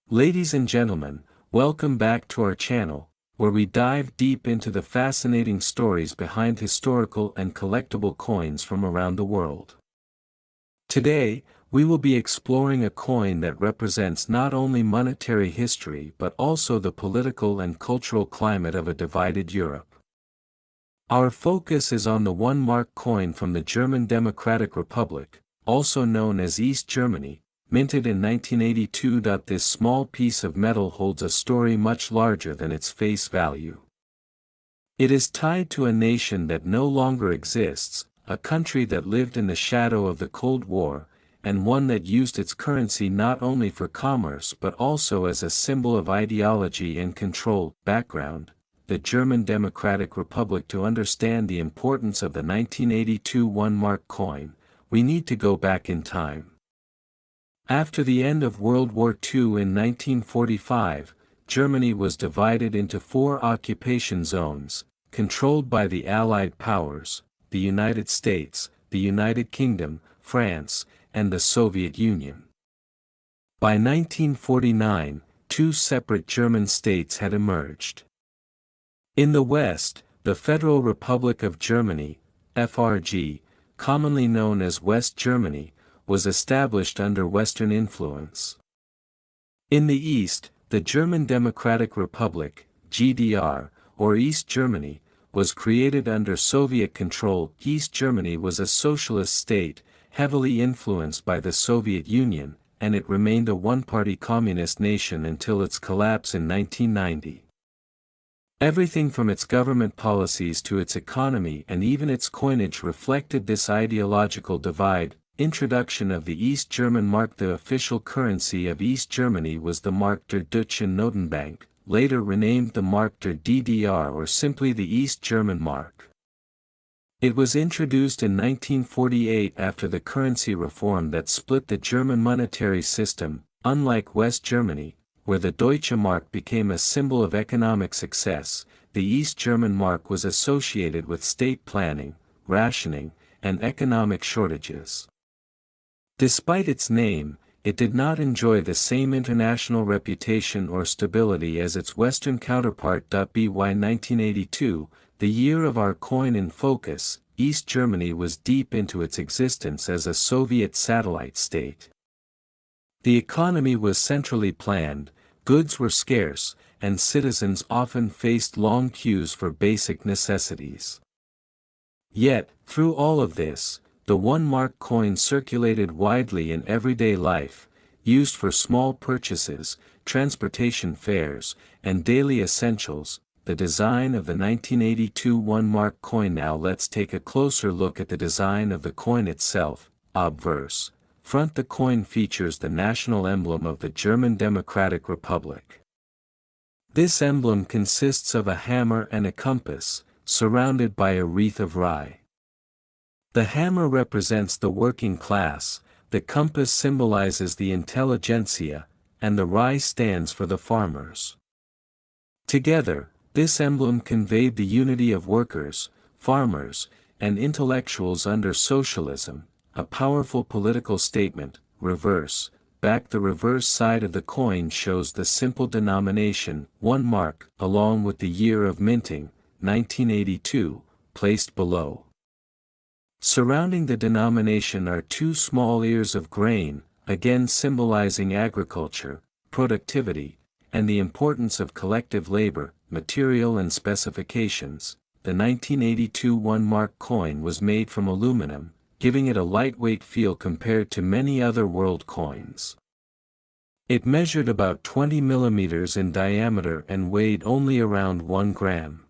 Ladies and gentlemen, welcome back to our channel, where we dive deep into the fascinating stories behind historical and collectible coins from around the world. Today, we will be exploring a coin that represents not only monetary history but also the political and cultural climate of a divided Europe. Our focus is on the 1 mark coin from the German Democratic Republic, also known as East Germany, minted in 1982. This small piece of metal holds a story much larger than its face value. It is tied to a nation that no longer exists, a country that lived in the shadow of the Cold War, and one that used its currency not only for commerce but also as a symbol of ideology and control. Background: the German Democratic Republic. To understand the importance of the 1982 1 mark coin, we need to go back in time. After the end of World War II in 1945, Germany was divided into 4 occupation zones, controlled by the Allied powers, the United States, the United Kingdom, France, and the Soviet Union. By 1949, 2 separate German states had emerged. In the West, the Federal Republic of Germany, FRG, commonly known as West Germany, was established under Western influence. In the East, the German Democratic Republic, GDR, or East Germany, was created under Soviet control. East Germany was a socialist state, heavily influenced by the Soviet Union, and it remained a one-party communist nation until its collapse in 1990. Everything from its government policies to its economy and even its coinage reflected this ideological divide. Introduction of the East German mark. The official currency of East Germany was the Mark der Deutschen Notenbank, later renamed the Mark der DDR or simply the East German mark. It was introduced in 1948 after the currency reform that split the German monetary system. Unlike West Germany, where the Deutsche Mark became a symbol of economic success, the East German mark was associated with state planning, rationing, and economic shortages. Despite its name, it did not enjoy the same international reputation or stability as its Western counterpart. By 1982, the year of our coin in focus, East Germany was deep into its existence as a Soviet satellite state. The economy was centrally planned, goods were scarce, and citizens often faced long queues for basic necessities. Yet, through all of this, the 1 mark coin circulated widely in everyday life, used for small purchases, transportation fares, and daily essentials. The design of the 1982 1 mark coin. Now let's take a closer look at the design of the coin itself. Obverse. Front. The coin features the national emblem of the German Democratic Republic. This emblem consists of a hammer and a compass, surrounded by a wreath of rye. The hammer represents the working class, the compass symbolizes the intelligentsia, and the rye stands for the farmers. Together, this emblem conveyed the unity of workers, farmers, and intellectuals under socialism, a powerful political statement. Reverse. Back. The reverse side of the coin shows the simple denomination, 1 mark, along with the year of minting, 1982, placed below. Surrounding the denomination are 2 small ears of grain, again symbolizing agriculture, productivity, and the importance of collective labor. Material and specifications. The 1982 1 mark coin was made from aluminum, giving it a lightweight feel compared to many other world coins. It measured about 20 millimeters in diameter and weighed only around 1 gram.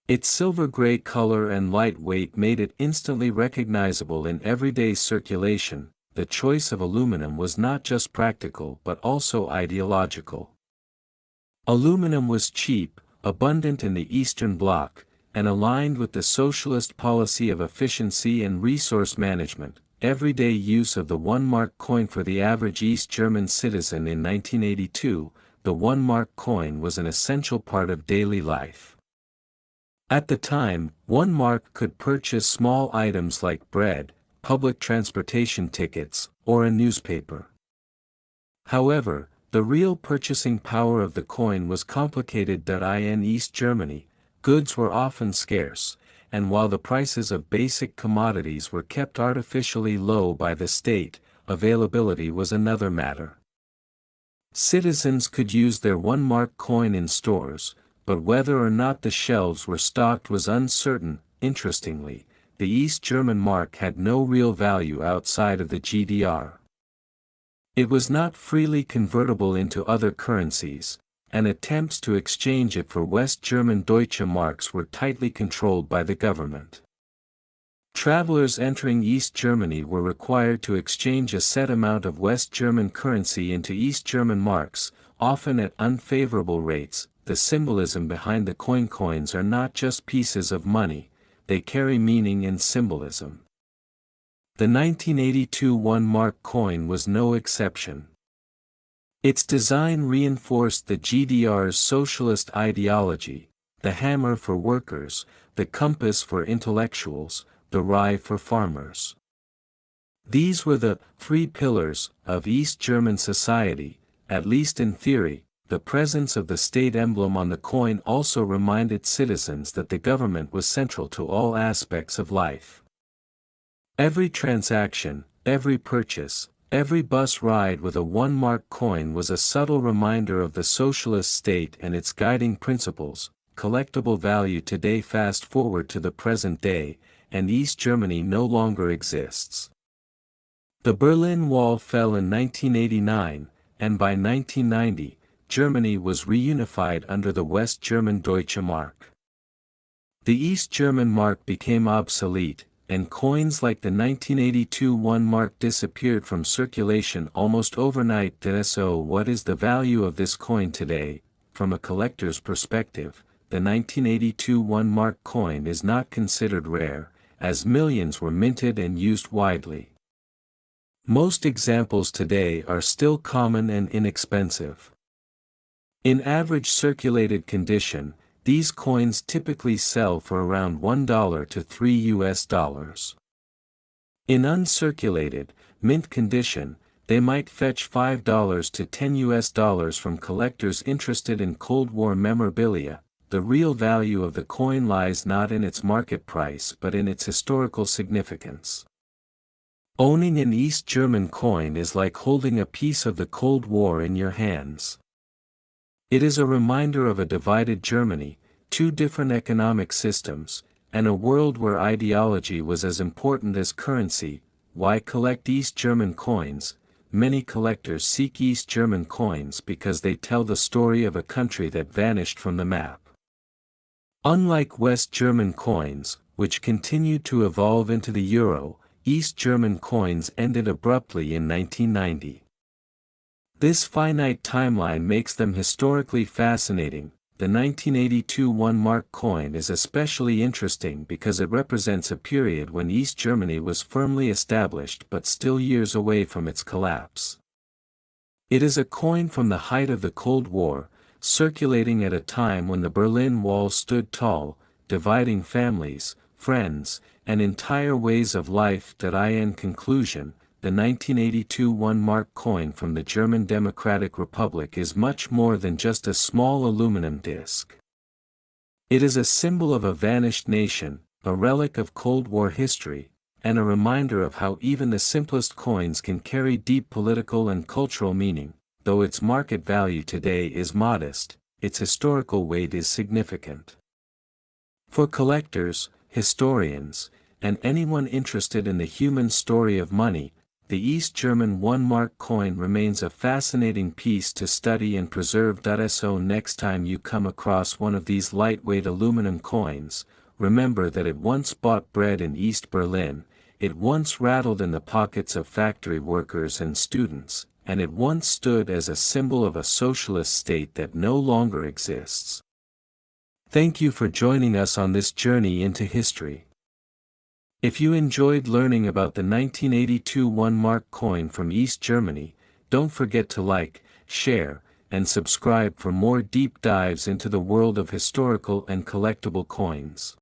Its silver-gray color and light weight made it instantly recognizable in everyday circulation. The choice of aluminum was not just practical but also ideological. Aluminum was cheap, abundant in the Eastern Bloc, and aligned with the socialist policy of efficiency and resource management. Everyday use of the 1 mark coin. For the average East German citizen in 1982, the 1 mark coin was an essential part of daily life. At the time, 1 mark could purchase small items like bread, public transportation tickets, or a newspaper. However, The real purchasing power of the coin was complicated. In East Germany, goods were often scarce, and while the prices of basic commodities were kept artificially low by the state, availability was another matter. Citizens could use their 1 mark coin in stores, but whether or not the shelves were stocked was uncertain. Interestingly, the East German mark had no real value outside of the GDR. It was not freely convertible into other currencies, and attempts to exchange it for West German Deutsche Marks were tightly controlled by the government. Travelers entering East Germany were required to exchange a set amount of West German currency into East German marks, often at unfavorable rates. The symbolism behind the coins are not just pieces of money, they carry meaning and symbolism. The 1982 1 mark coin was no exception. Its design reinforced the GDR's socialist ideology: the hammer for workers, the compass for intellectuals, the rye for farmers. These were the 3 pillars of East German society, at least in theory. The presence of the state emblem on the coin also reminded citizens that the government was central to all aspects of life. Every transaction, every purchase, every bus ride with a 1 mark coin was a subtle reminder of the socialist state and its guiding principles. Collectible value today. Fast forward to the present day, and East Germany no longer exists. The Berlin Wall fell in 1989, and by 1990, Germany was reunified under the West German Deutsche Mark. The East German mark became obsolete, and coins like the 1982 1 mark disappeared from circulation almost overnight. So what is the value of this coin today? From a collector's perspective, the 1982 1 mark coin is not considered rare, as millions were minted and used widely. Most examples today are still common and inexpensive. In average circulated condition, these coins typically sell for around $1 to $3. In uncirculated, mint condition, they might fetch $5 to $10 from collectors interested in Cold War memorabilia. The real value of the coin lies not in its market price but in its historical significance. Owning an East German coin is like holding a piece of the Cold War in your hands. It is a reminder of a divided Germany, 2 different economic systems, and a world where ideology was as important as currency. Why collect East German coins? Many collectors seek East German coins because they tell the story of a country that vanished from the map. Unlike West German coins, which continued to evolve into the euro, East German coins ended abruptly in 1990. This finite timeline makes them historically fascinating. The 1982 1 mark coin is especially interesting because it represents a period when East Germany was firmly established but still years away from its collapse. It is a coin from the height of the Cold War, circulating at a time when the Berlin Wall stood tall, dividing families, friends, and entire ways of life. In conclusion, the 1982 1 mark coin from the German Democratic Republic is much more than just a small aluminum disc. It is a symbol of a vanished nation, a relic of Cold War history, and a reminder of how even the simplest coins can carry deep political and cultural meaning. Though its market value today is modest, its historical weight is significant. For collectors, historians, and anyone interested in the human story of money, the East German 1 mark coin remains a fascinating piece to study and preserve. So next time you come across one of these lightweight aluminum coins, remember that it once bought bread in East Berlin, it once rattled in the pockets of factory workers and students, and it once stood as a symbol of a socialist state that no longer exists. Thank you for joining us on this journey into history. If you enjoyed learning about the 1982 1 mark coin from East Germany, don't forget to like, share, and subscribe for more deep dives into the world of historical and collectible coins.